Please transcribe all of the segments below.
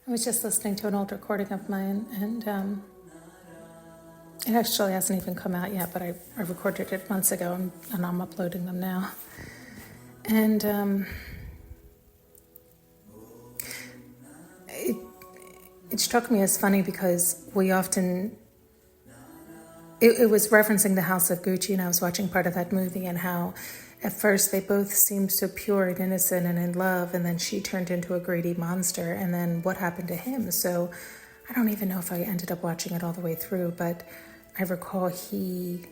I was just listening to an old recording of mine, and it actually hasn't even come out yet, but I recorded it months ago, and I'm uploading them now. And it struck me as funny because we often... It was referencing the House of Gucci, and I was watching part of that movie, and how at first they both seemed so pure and innocent and in love, and then she turned into a greedy monster, and then what happened to him? So I don't even know if I ended up watching it all the way through, but I recall it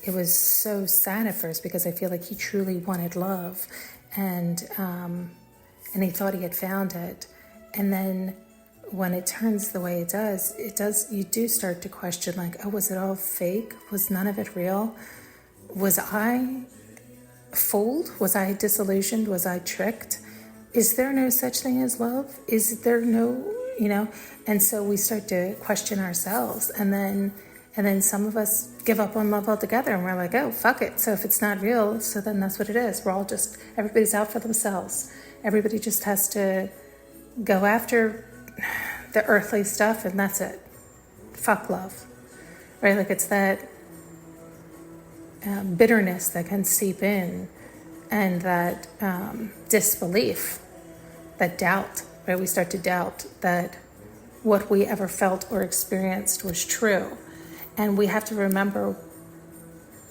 was so sad at first because I feel like he truly wanted love, and he thought he had found it, and then when it turns the way it does, you do start to question, like, oh, was it all fake? Was none of it real? Was I fooled? Was I disillusioned? Was I tricked? Is there no such thing as love? Is there no, And so we start to question ourselves, and then some of us give up on love altogether, and we're like, oh, fuck it. So if it's not real, so then that's what it is. Everybody's out for themselves. Everybody just has to go after the earthly stuff, and that's it. Fuck love, right? Like, it's that bitterness that can seep in, and that disbelief, that doubt, right? We start to doubt that what we ever felt or experienced was true. And we have to remember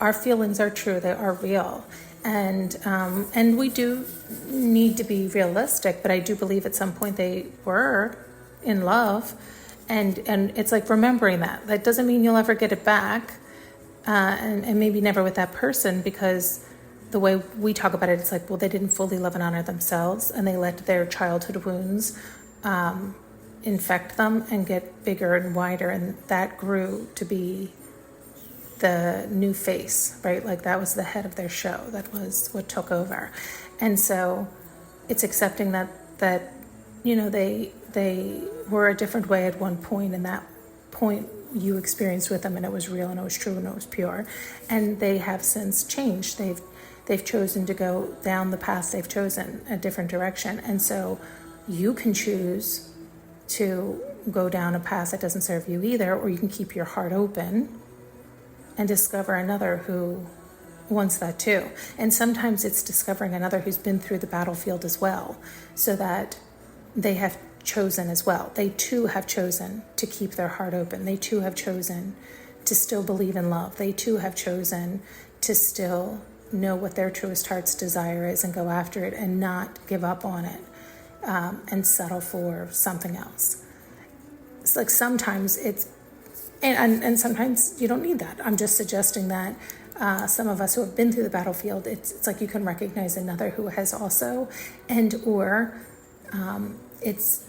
our feelings are true, they are real. And we do need to be realistic, but I do believe at some point they were in love. And it's like remembering that. That doesn't mean you'll ever get it back, and maybe never with that person, because the way we talk about it, it's like, well, they didn't fully love and honor themselves, and they let their childhood wounds infect them and get bigger and wider, and that grew to be the new face, right? Like, that was the head of their show. That was what took over. And so it's accepting that they were a different way at one point, and that point you experienced with them, and it was real, and it was true, and it was pure. And they have since changed. They've chosen to go down the path they've chosen, a different direction. And so you can choose to go down a path that doesn't serve you either, or you can keep your heart open and discover another who wants that too. And sometimes it's discovering another who's been through the battlefield as well, so that they have chosen as well. They too have chosen to keep their heart open. They too have chosen to still believe in love. They too have chosen to still know what their truest heart's desire is and go after it, and not give up on it, and settle for something else. It's like sometimes and sometimes you don't need that. I'm just suggesting that some of us who have been through the battlefield, it's like you can recognize another who has also, or it's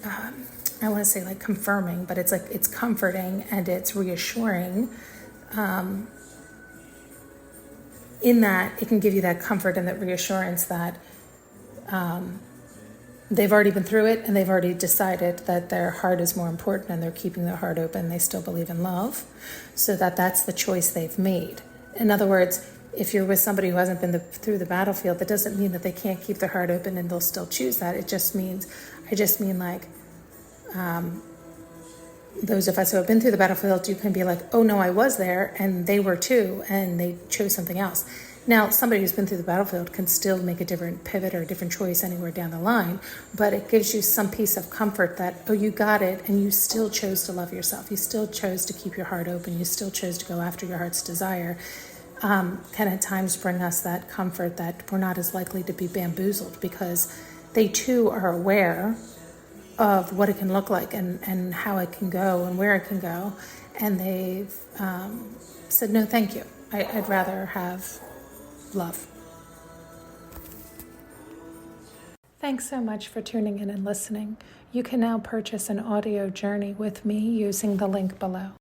I want to say like confirming, but it's like it's comforting and it's reassuring, in that it can give you that comfort and that reassurance that they've already been through it, and they've already decided that their heart is more important, and they're keeping their heart open. They still believe in love, so that's the choice they've made. In other words, if you're with somebody who hasn't been through the battlefield, that doesn't mean that they can't keep their heart open and they'll still choose that. I just mean like, those of us who have been through the battlefield, you can be like, oh no, I was there, and they were too, and they chose something else. Now, somebody who's been through the battlefield can still make a different pivot or a different choice anywhere down the line, but it gives you some piece of comfort that, oh, you got it, and you still chose to love yourself. You still chose to keep your heart open. You still chose to go after your heart's desire. Can at times bring us that comfort that we're not as likely to be bamboozled, because they too are aware of what it can look like, and how it can go and where it can go. And they've said, no, thank you. I'd rather have love. Thanks so much for tuning in and listening. You can now purchase an audio journey with me using the link below.